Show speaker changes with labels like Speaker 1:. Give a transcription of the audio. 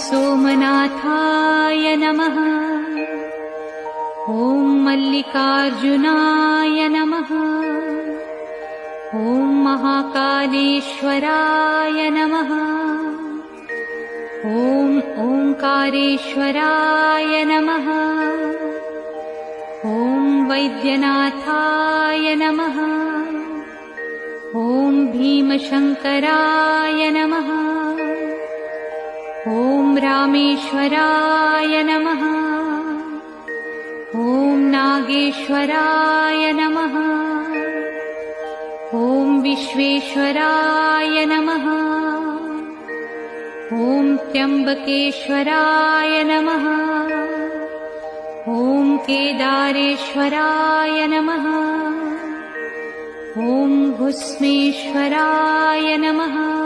Speaker 1: सोमनाथाय नमः। ॐ मल्लिकार्जुनाय नमः। ॐ महाकालेश्वराय नमः। ॐ ओंकारेश्वराय नमः। ॐ वैद्यनाथाय नमः। ॐ भीमशंकराय नमः। ॐ रामेश्वराय नमः। ॐ नागेश्वराय नमः। ॐ विश्वेश्वराय नमः। ॐ त्र्यंबकेश्वराय नमः। ॐ केदारेश्वराय नमः। ॐ भुस्मेश्वराय नमः।